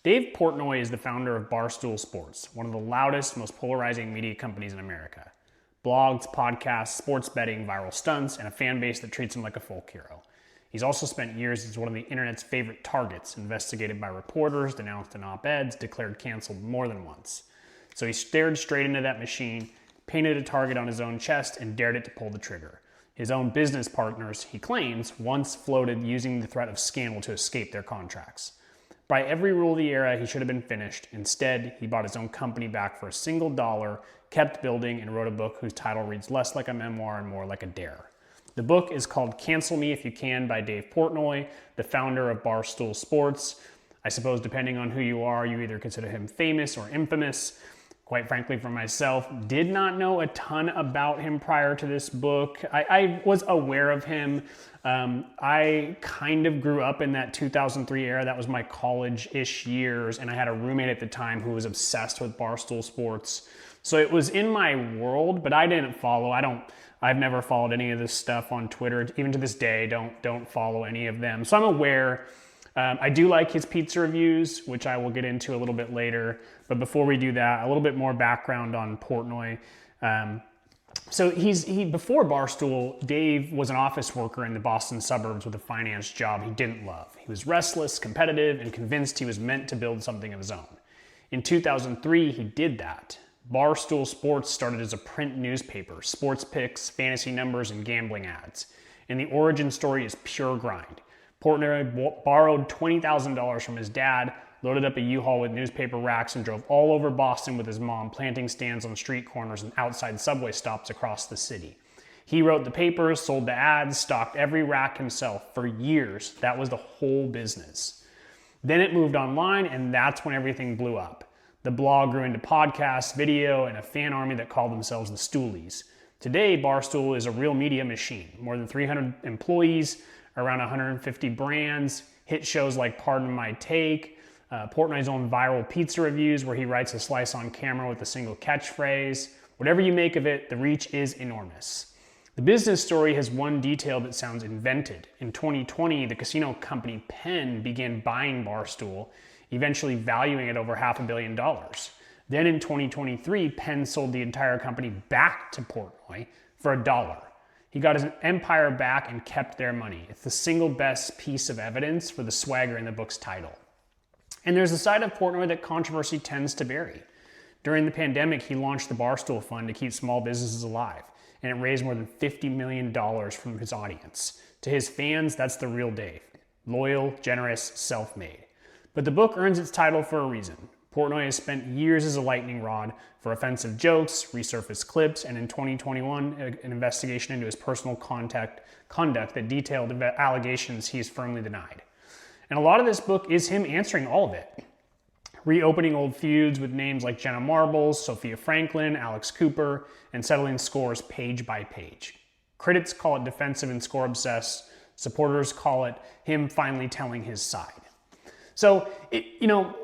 Dave Portnoy is the founder of Barstool Sports, one of the loudest, most polarizing media companies in America. Blogs, podcasts, sports betting, viral stunts, and a fan base that treats him like a folk hero. He's also spent years as one of the internet's favorite targets, investigated by reporters, denounced in op-eds, declared canceled more than once. So he stared straight into that machine, painted a target on his own chest, and dared it to pull the trigger. His own business partners, he claims, once floated using the threat of scandal to escape their contracts. By every rule of the era, he should have been finished. Instead, he bought his own company back for $1, kept building, and wrote a book whose title reads less like a memoir and more like a dare. The book is called Cancel Me If You Can by Dave Portnoy, the founder of Barstool Sports. I suppose depending on who you are, you either consider him famous or infamous. Quite frankly, for myself, did not know a ton about him prior to this book. I was aware of him. I kind of grew up in that 2003 era. That was my college-ish years, and I had a roommate at the time who was obsessed with Barstool Sports. So it was in my world, but I didn't follow. I've never followed any of this stuff on Twitter. Even to this day, don't follow any of them. So I'm aware. I do like his pizza reviews, which I will get into a little bit later. But before we do that, a little bit more background on Portnoy. So before Barstool, Dave was an office worker in the Boston suburbs with a finance job he didn't love. He was restless, competitive, and convinced he was meant to build something of his own. In 2003, he did that. Barstool Sports started as a print newspaper, sports picks, fantasy numbers, and gambling ads. And the origin story is pure grind. Portnoy borrowed $20,000 from his dad, loaded up a U-Haul with newspaper racks, and drove all over Boston with his mom, planting stands on street corners and outside subway stops across the city. He wrote the papers, sold the ads, stocked every rack himself. For years, that was the whole business. Then it moved online, and that's when everything blew up. The blog grew into podcasts, video, and a fan army that called themselves the Stoolies. Today, Barstool is a real media machine. More than 300 employees, around 150 brands, hit shows like Pardon My Take, Portnoy's own viral pizza reviews where he writes a slice on camera with a single catchphrase. Whatever you make of it, the reach is enormous. The business story has one detail that sounds invented. In 2020, the casino company Penn began buying Barstool, eventually valuing it over $500 million. Then in 2023, Penn sold the entire company back to Portnoy for $1. He got his empire back and kept their money. It's the single best piece of evidence for the swagger in the book's title. And there's a side of Portnoy that controversy tends to bury. During the pandemic, he launched the Barstool Fund to keep small businesses alive, and it raised more than $50 million from his audience. To his fans, that's the real Dave. Loyal, generous, self-made. But the book earns its title for a reason. Portnoy has spent years as a lightning rod for offensive jokes, resurfaced clips, and in 2021, an investigation into his personal conduct that detailed allegations he has firmly denied. And a lot of this book is him answering all of it. Reopening old feuds with names like Jenna Marbles, Sophia Franklin, Alex Cooper, and settling scores page by page. Critics call it defensive and score obsessed. Supporters call it him finally telling his side. So,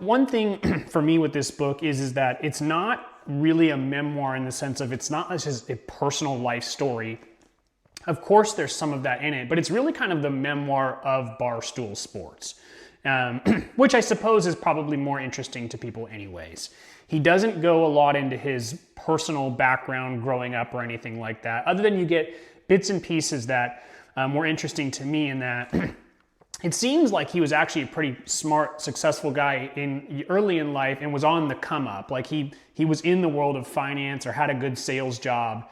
one thing for me with this book is that it's not really a memoir in the sense of it's not just a personal life story. Of course, there's some of that in it, but it's really kind of the memoir of Barstool Sports, which I suppose is probably more interesting to people anyways. He doesn't go a lot into his personal background growing up or anything like that, other than you get bits and pieces that were interesting to me in that it seems like he was actually a pretty smart, successful guy early in life and was on the come up. Like he was in the world of finance or had a good sales job.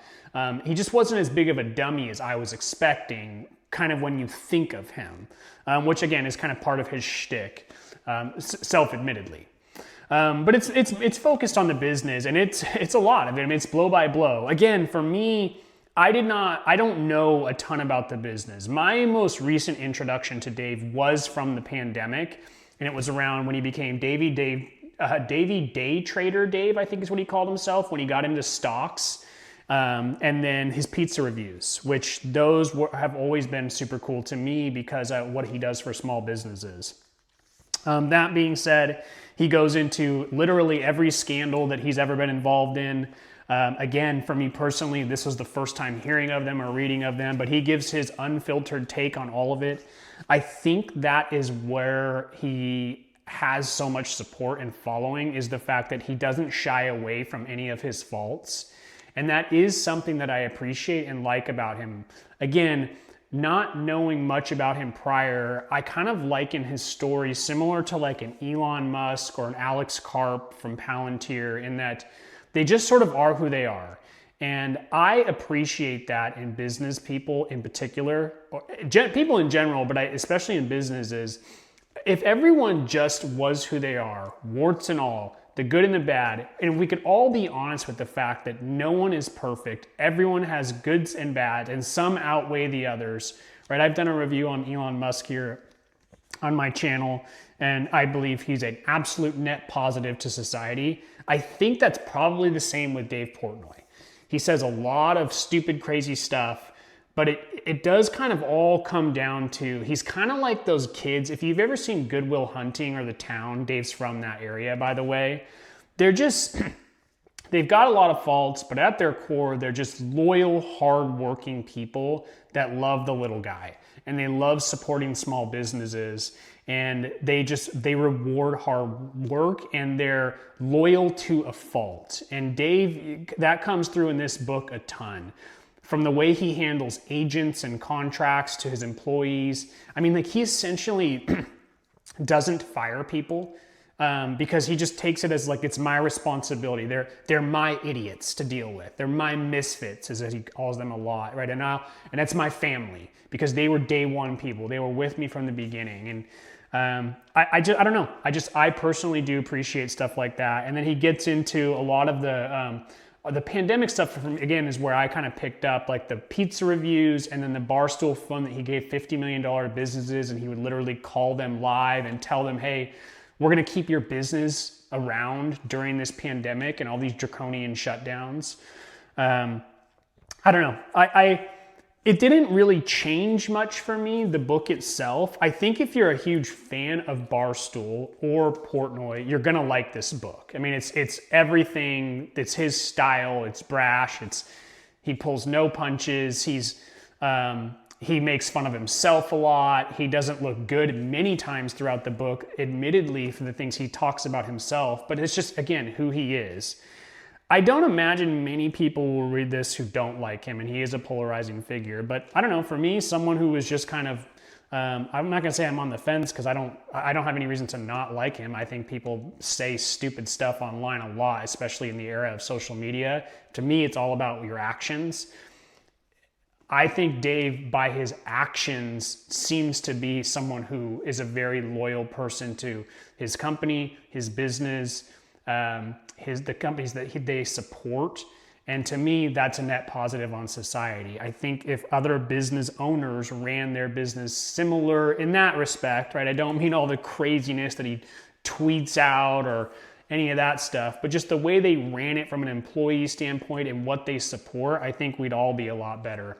He just wasn't as big of a dummy as I was expecting, kind of when you think of him, which again is kind of part of his shtick, self-admittedly. But it's focused on the business, and it's a lot of it. I mean, it's blow by blow. Again, for me, I don't know a ton about the business. My most recent introduction to Dave was from the pandemic, and it was around when he became Davy Day Trader Dave, I think is what he called himself, when he got into stocks. And then his pizza reviews, which those have always been super cool to me because of what he does for small businesses. That being said, he goes into literally every scandal that he's ever been involved in. Again, for me personally, this was the first time hearing of them or reading of them, but he gives his unfiltered take on all of it. I think that is where he has so much support and following is the fact that he doesn't shy away from any of his faults. And that is something that I appreciate and like about him. Again, not knowing much about him prior, I kind of liken his story similar to like an Elon Musk or an Alex Karp from Palantir, in that they just sort of are who they are. And I appreciate that in business people in particular, or people in general, but especially in businesses. If everyone just was who they are, warts and all, the good and the bad, and we could all be honest with the fact that no one is perfect, everyone has goods and bads, and some outweigh the others, right? I've done a review on Elon Musk here on my channel, and I believe he's an absolute net positive to society. I think that's probably the same with Dave Portnoy. He says a lot of stupid, crazy stuff, but it does kind of all come down to, he's kind of like those kids. If you've ever seen Good Will Hunting or The Town, Dave's from that area, by the way. They're just, they've got a lot of faults, but at their core, they're just loyal, hardworking people that love the little guy. And they love supporting small businesses. And they reward hard work, and they're loyal to a fault. And Dave, that comes through in this book a ton. From the way he handles agents and contracts to his employees. I mean, like, he essentially doesn't fire people because he just takes it as like, it's my responsibility. They're my idiots to deal with. They're my misfits, as he calls them a lot, right? And that's my family, because they were day one people. They were with me from the beginning. And I don't know. I personally do appreciate stuff like that. And then he gets into a lot of the pandemic stuff, again, is where I kind of picked up, like the pizza reviews, and then the Barstool Fund that he gave $50 million to businesses, and he would literally call them live and tell them, hey, we're going to keep your business around during this pandemic and all these draconian shutdowns. I don't know. It didn't really change much for me, the book itself. I think if you're a huge fan of Barstool or Portnoy, you're gonna like this book. I mean, it's everything. It's his style. It's brash. He pulls no punches. He makes fun of himself a lot. He doesn't look good many times throughout the book, admittedly, for the things he talks about himself. But it's just, again, who he is. I don't imagine many people will read this who don't like him, and he is a polarizing figure. But I don't know, for me, someone who was just kind of, I'm not gonna say I'm on the fence, because I don't have any reason to not like him. I think people say stupid stuff online a lot, especially in the era of social media. To me, it's all about your actions. I think Dave, by his actions, seems to be someone who is a very loyal person to his company, his business, the companies that they support. And to me, that's a net positive on society. I think if other business owners ran their business similar in that respect, right? I don't mean all the craziness that he tweets out or any of that stuff, but just the way they ran it from an employee standpoint and what they support, I think we'd all be a lot better.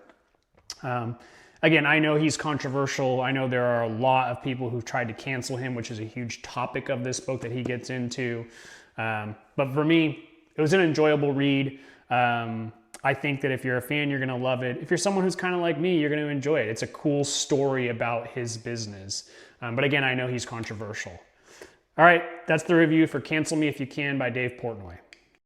Again, I know he's controversial. I know there are a lot of people who've tried to cancel him, which is a huge topic of this book that he gets into. But for me, it was an enjoyable read. I think that if you're a fan, you're going to love it. If you're someone who's kind of like me, you're going to enjoy it. It's a cool story about his business. But again, I know he's controversial. All right, that's the review for Cancel Me If You Can by Dave Portnoy.